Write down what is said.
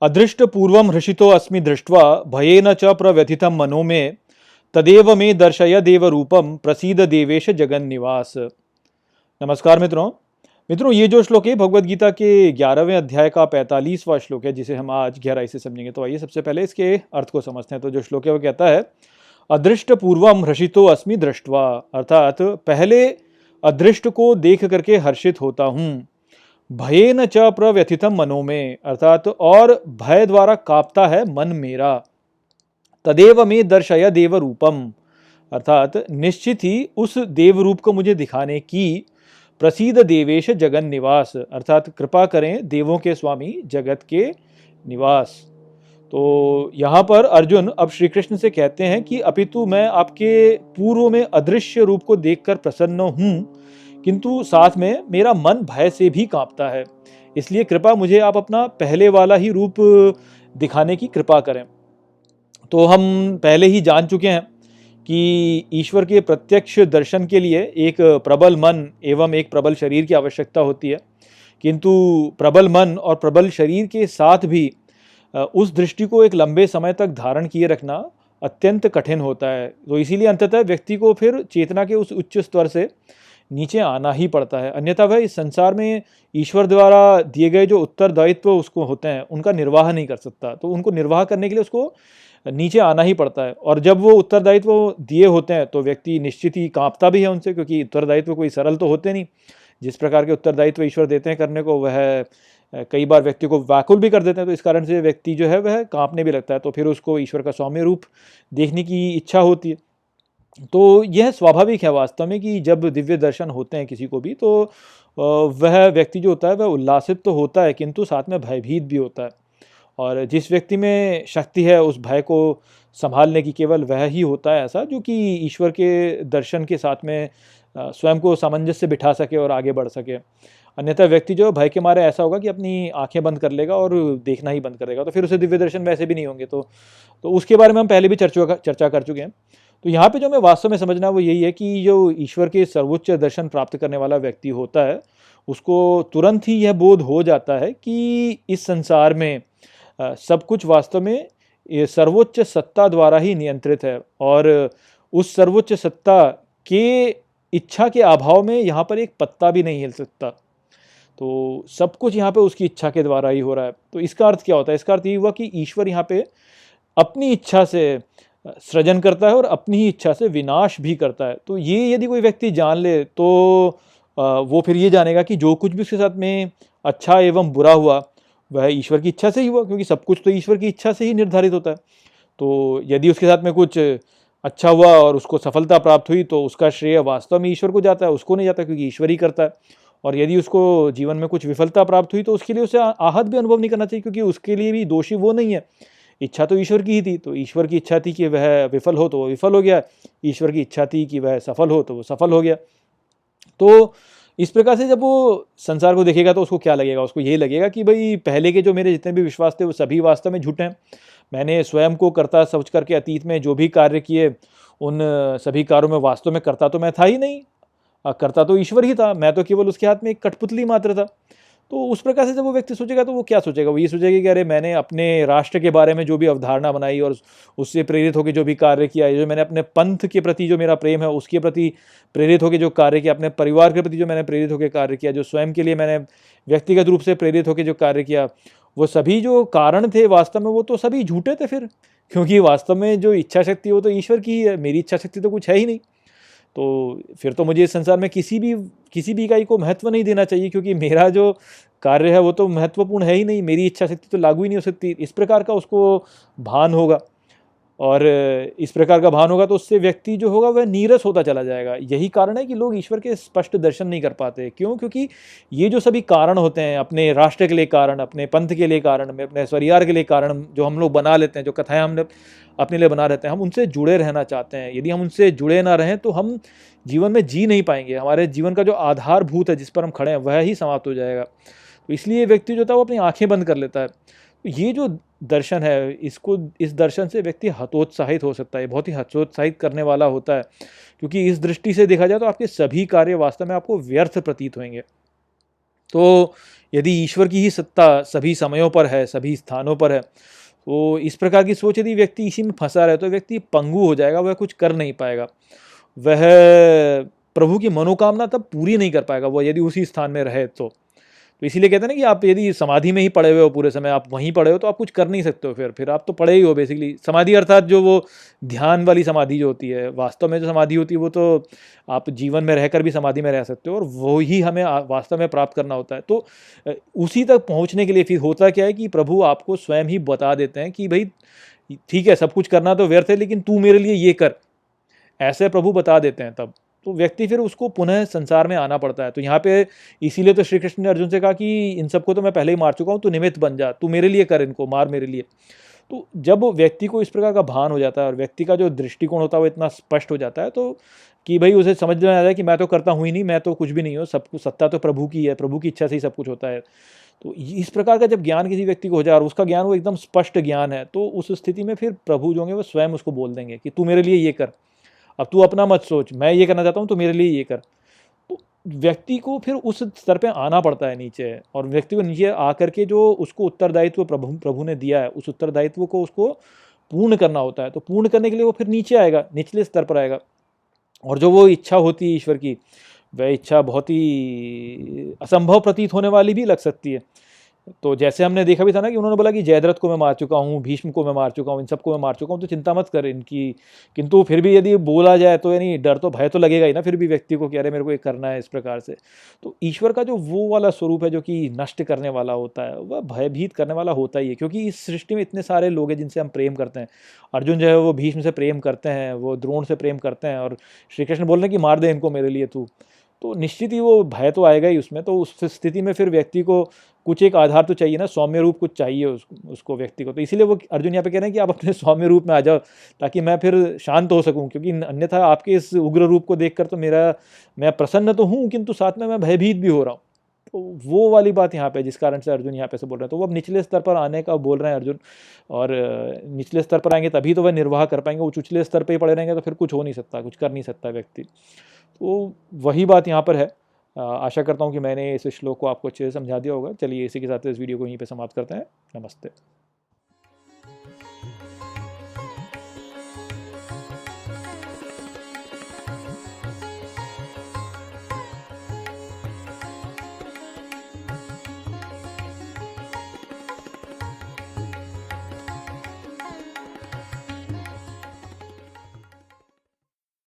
अदृष्टपूर्वं हृषितो अस्मि दृष्ट्वा भयेन च प्रव्यथितं मनो मे तदेव मे दर्शय देवरूपम प्रसीद देवेश जगन्निवास। नमस्कार मित्रों। ये जो श्लोक है भगवद गीता के 11वें अध्याय का 45वां श्लोक है, जिसे हम आज गहराई से समझेंगे। तो आइए सबसे पहले इसके अर्थ को समझते हैं। तो जो श्लोक है वो कहता है, अदृष्ट पूर्वम हर्षितो अस्मि दृष्ट्वा, अर्थात पहले अदृष्ट को देख करके हर्षित होता हूँ। भयेन च प्रव्यथितम मनो में, अर्थात और भय द्वारा कांपता है मन मेरा। तदेव में दर्शय देव रूपम, अर्थात निश्चित ही उस देव रूप को मुझे दिखाने की। प्रसीद देवेश जगन निवास, अर्थात कृपा करें देवों के स्वामी जगत के निवास। तो यहाँ पर अर्जुन अब श्री कृष्ण से कहते हैं कि अपितु मैं आपके पूर्व में अदृश्य रूप को देखकर प्रसन्न हूँ, किंतु साथ में मेरा मन भय से भी कांपता है। इसलिए कृपा मुझे आप अपना पहले वाला ही रूप दिखाने की कृपा करें। तो हम पहले ही जान चुके हैं कि ईश्वर के प्रत्यक्ष दर्शन के लिए एक प्रबल मन एवं एक प्रबल शरीर की आवश्यकता होती है, किंतु प्रबल मन और प्रबल शरीर के साथ भी उस दृष्टि को एक लंबे समय तक धारण किए रखना अत्यंत कठिन होता है। तो इसीलिए अंततः व्यक्ति को फिर चेतना के उस उच्च स्तर से नीचे आना ही पड़ता है, अन्यथा वह इस संसार में ईश्वर द्वारा दिए गए जो उत्तरदायित्व उसको होते हैं उनका निर्वाह नहीं कर सकता। तो उनको निर्वाह करने के लिए उसको नीचे आना ही पड़ता है। और जब वो उत्तरदायित्व दिए होते हैं तो व्यक्ति निश्चित ही कांपता भी है उनसे, क्योंकि उत्तरदायित्व कोई सरल तो होते नहीं। जिस प्रकार के उत्तरदायित्व ईश्वर देते हैं करने को, वह कई बार व्यक्ति को व्याकुल भी कर देते हैं। तो इस कारण से व्यक्ति जो है वह कांपने भी लगता है, तो फिर उसको ईश्वर का सौम्य रूप देखने की इच्छा होती है। तो यह स्वाभाविक है वास्तव में कि जब दिव्य दर्शन होते हैं किसी को भी, तो वह व्यक्ति जो होता है वह उल्लासित तो होता है, किंतु साथ में भयभीत भी होता है। और जिस व्यक्ति में शक्ति है उस भय को संभालने की, केवल वह ही होता है ऐसा जो कि ईश्वर के दर्शन के साथ में स्वयं को सामंजस्य से बिठा सके और आगे बढ़ सके। अन्यथा व्यक्ति जो भय के मारे ऐसा होगा कि अपनी आंखें बंद कर लेगा और देखना ही बंद कर देगा, तो फिर उसे दिव्य दर्शन वैसे भी नहीं होंगे। तो उसके बारे में हम पहले भी चर्चा कर चुके हैं। तो यहाँ पे जो हमें वास्तव में समझना वो यही है कि जो ईश्वर के सर्वोच्च दर्शन प्राप्त करने वाला व्यक्ति होता है, उसको तुरंत ही यह बोध हो जाता है कि इस संसार में सब कुछ वास्तव में सर्वोच्च सत्ता द्वारा ही नियंत्रित है, और उस सर्वोच्च सत्ता के इच्छा के अभाव में यहाँ पर एक पत्ता भी नहीं हिल सकता। तो सब कुछ यहाँ पे उसकी इच्छा के द्वारा ही हो रहा है। तो इसका अर्थ क्या होता है? इसका अर्थ ये हुआ कि ईश्वर यहाँ पे अपनी इच्छा से सृजन करता है और अपनी ही इच्छा से विनाश भी करता है। तो ये यदि कोई व्यक्ति जान ले तो वो फिर ये जानेगा कि जो कुछ भी उसके साथ में अच्छा एवं बुरा हुआ वह ईश्वर की इच्छा से ही हुआ, क्योंकि सब कुछ तो ईश्वर की इच्छा से ही निर्धारित होता है। तो यदि उसके साथ में कुछ अच्छा हुआ और उसको सफलता प्राप्त हुई तो उसका श्रेय वास्तव में ईश्वर को जाता है, उसको नहीं जाता, क्योंकि ईश्वर ही करता है। और यदि उसको जीवन में कुछ विफलता प्राप्त हुई तो उसके लिए उसे आहत भी अनुभव नहीं करना चाहिए, क्योंकि उसके लिए भी दोषी वो नहीं है। इच्छा तो ईश्वर की ही थी, तो ईश्वर की इच्छा थी कि वह विफल हो तो वह विफल हो गया, ईश्वर की इच्छा थी कि वह सफल हो तो वो सफल हो गया। तो इस प्रकार से जब वो संसार को देखेगा तो उसको क्या लगेगा? उसको यही लगेगा कि भाई पहले के जो मेरे जितने भी विश्वास थे वो सभी वास्तव में झूठे हैं। मैंने स्वयं को कर्ता समझ करके अतीत में जो भी कार्य किए उन सभी कार्यों में वास्तव में कर्ता तो मैं था ही नहीं, कर्ता तो ईश्वर ही था, मैं तो केवल उसके हाथ में एक कठपुतली मात्र था। तो उस प्रकार से जब वो व्यक्ति सोचेगा तो वो क्या सोचेगा? वो ये सोचेगा कि अरे मैंने अपने राष्ट्र के बारे में जो भी अवधारणा बनाई और उससे प्रेरित होकर जो भी कार्य किया, जो मैंने अपने पंथ के प्रति जो मेरा प्रेम है उसके प्रति प्रेरित होकर जो कार्य किया, अपने परिवार के प्रति जो मैंने प्रेरित होकर कार्य किया, जो स्वयं के लिए मैंने व्यक्तिगत रूप से प्रेरित होकर जो कार्य किया, वो सभी जो कारण थे वास्तव में वो तो सभी झूठे थे फिर, क्योंकि वास्तव में जो इच्छा शक्ति वो तो ईश्वर की ही है, मेरी इच्छा शक्ति तो कुछ है ही नहीं। तो फिर तो मुझे इस संसार में किसी भी इकाई को महत्व नहीं देना चाहिए, क्योंकि मेरा जो कार्य है वो तो महत्वपूर्ण है ही नहीं, मेरी इच्छा शक्ति तो लागू ही नहीं हो सकती। इस प्रकार का उसको भान होगा, और इस प्रकार का भान होगा तो उससे व्यक्ति जो होगा वह नीरस होता चला जाएगा। यही कारण है कि लोग ईश्वर के स्पष्ट दर्शन नहीं कर पाते। क्यों? क्योंकि ये जो सभी कारण होते हैं, अपने राष्ट्र के लिए कारण, अपने पंथ के लिए कारण, अपने परिवार के लिए कारण जो हम लोग बना लेते हैं, जो कथाएं हमने अपने लिए बना लेते हैं, हम उनसे जुड़े रहना चाहते हैं। यदि हम उनसे जुड़े ना रहें तो हम जीवन में जी नहीं पाएंगे। हमारे जीवन का जो आधारभूत है जिस पर हम खड़े हैं वह ही समाप्त हो जाएगा। तो इसलिए व्यक्ति जो होता है वो अपनी आंखें बंद कर लेता है। तो ये जो दर्शन है, इस दर्शन से व्यक्ति हतोत्साहित हो सकता है, बहुत ही हतोत्साहित करने वाला होता है, क्योंकि इस दृष्टि से देखा जाए तो आपके सभी कार्य वास्तव में आपको व्यर्थ प्रतीत होंगे। तो यदि ईश्वर की ही सत्ता सभी समयों पर है, सभी स्थानों पर है, तो इस प्रकार की सोच यदि व्यक्ति इसी में फंसा रहे तो व्यक्ति पंगु हो जाएगा, वह कुछ कर नहीं पाएगा, वह प्रभु की मनोकामना तब पूरी नहीं कर पाएगा वो यदि उसी स्थान में रहे तो इसीलिए कहते हैं ना कि आप यदि समाधि में ही पड़े हुए हो पूरे समय, आप वहीं पड़े हो, तो आप कुछ कर नहीं सकते हो, फिर आप तो पड़े ही हो बेसिकली। समाधि अर्थात जो वो ध्यान वाली समाधि जो होती है, वास्तव में जो समाधि होती है वो तो आप जीवन में रहकर भी समाधि में रह सकते हो, और वो ही हमें वास्तव में प्राप्त करना होता है। तो उसी तक पहुंचने के लिए फिर होता क्या है कि प्रभु आपको स्वयं ही बता देते हैं कि भाई ठीक है, सब कुछ करना तो व्यर्थ है, लेकिन तू मेरे लिए ये कर, ऐसे प्रभु बता देते हैं। तब तो व्यक्ति फिर उसको पुनः संसार में आना पड़ता है। तो यहाँ पे इसीलिए तो श्री कृष्ण ने अर्जुन से कहा कि इन सबको तो मैं पहले ही मार चुका हूँ, तू निमित्त बन जा, तू मेरे लिए कर, इनको मार मेरे लिए। तो जब व्यक्ति को इस प्रकार का भान हो जाता है और व्यक्ति का जो दृष्टिकोण होता है वो इतना स्पष्ट हो जाता है, तो कि भाई उसे समझ में आ जाए कि मैं तो करता हूँ ही नहीं, मैं तो कुछ भी नहीं हूँ, सब कुछ सत्ता तो प्रभु की है, प्रभु की इच्छा से ही सब कुछ होता है। तो इस प्रकार का जब ज्ञान किसी व्यक्ति को हो जाए और उसका ज्ञान वो एकदम स्पष्ट ज्ञान है, तो उस स्थिति में फिर प्रभु जो होंगे वो स्वयं उसको बोल देंगे कि तू मेरे लिए ये कर, अब तू अपना मत सोच, मैं ये करना चाहता हूँ तो मेरे लिए ये कर। तो व्यक्ति को फिर उस स्तर पे आना पड़ता है नीचे, और व्यक्ति को नीचे आकर के जो उसको उत्तरदायित्व प्रभु ने दिया है, उस उत्तरदायित्व को उसको पूर्ण करना होता है। तो पूर्ण करने के लिए वो फिर नीचे आएगा, निचले स्तर पर आएगा, और जो वो इच्छा होती है ईश्वर की, वह इच्छा बहुत ही असंभव प्रतीत होने वाली भी लग सकती है। तो जैसे हमने देखा भी था ना कि उन्होंने बोला कि जयद्रथ को मैं मार चुका हूँ, भीष्म को मैं मार चुका हूँ, इन सबको मैं मार चुका हूँ, तो चिंता मत कर इनकी। किंतु फिर भी यदि बोला जाए तो यानी डर तो भय तो लगेगा ही ना फिर भी व्यक्ति को कि अरे मेरे को ये करना है इस प्रकार से। तो ईश्वर का जो वो वाला स्वरूप है जो कि नष्ट करने वाला होता है, वह भयभीत करने वाला होता ही है, क्योंकि इस सृष्टि में इतने सारे लोग हैं जिनसे हम प्रेम करते हैं। अर्जुन जो है वो भीष्म से प्रेम करते हैं, वो द्रोण से प्रेम करते हैं, और श्री कृष्ण बोल रहे हैं कि मार दे इनको मेरे लिए तू। तो निश्चित ही वो भय तो आएगा ही उसमें। तो उस स्थिति में फिर व्यक्ति को कुछ एक आधार तो चाहिए ना, सौम्य रूप कुछ चाहिए उसको व्यक्ति को। तो इसीलिए वो अर्जुन यहाँ पे कह रहे हैं कि आप अपने सौम्य रूप में आ जाओ, ताकि मैं फिर शांत हो सकूं, क्योंकि अन्यथा आपके इस उग्र रूप को देखकर तो मैं प्रसन्न तो हूँ, किंतु साथ में मैं भयभीत भी हो रहा हूँ। तो वो वाली बात यहाँ पे जिस कारण से अर्जुन यहाँ पे से बोल रहे हैं। तो वो अब निचले स्तर पर आने का बोल रहे हैं अर्जुन, और निचले स्तर पर आएंगे तभी तो वह निर्वाह कर पाएंगे। वो उचले स्तर पर ही पड़े रहेंगे तो फिर कुछ हो नहीं सकता, कुछ कर नहीं सकता व्यक्ति। तो वही बात यहाँ पर है। आशा करता हूँ कि मैंने इस श्लोक को आपको अच्छे से समझा दिया होगा। चलिए इसी के साथ इस वीडियो को यहीं पे समाप्त करते हैं। नमस्ते।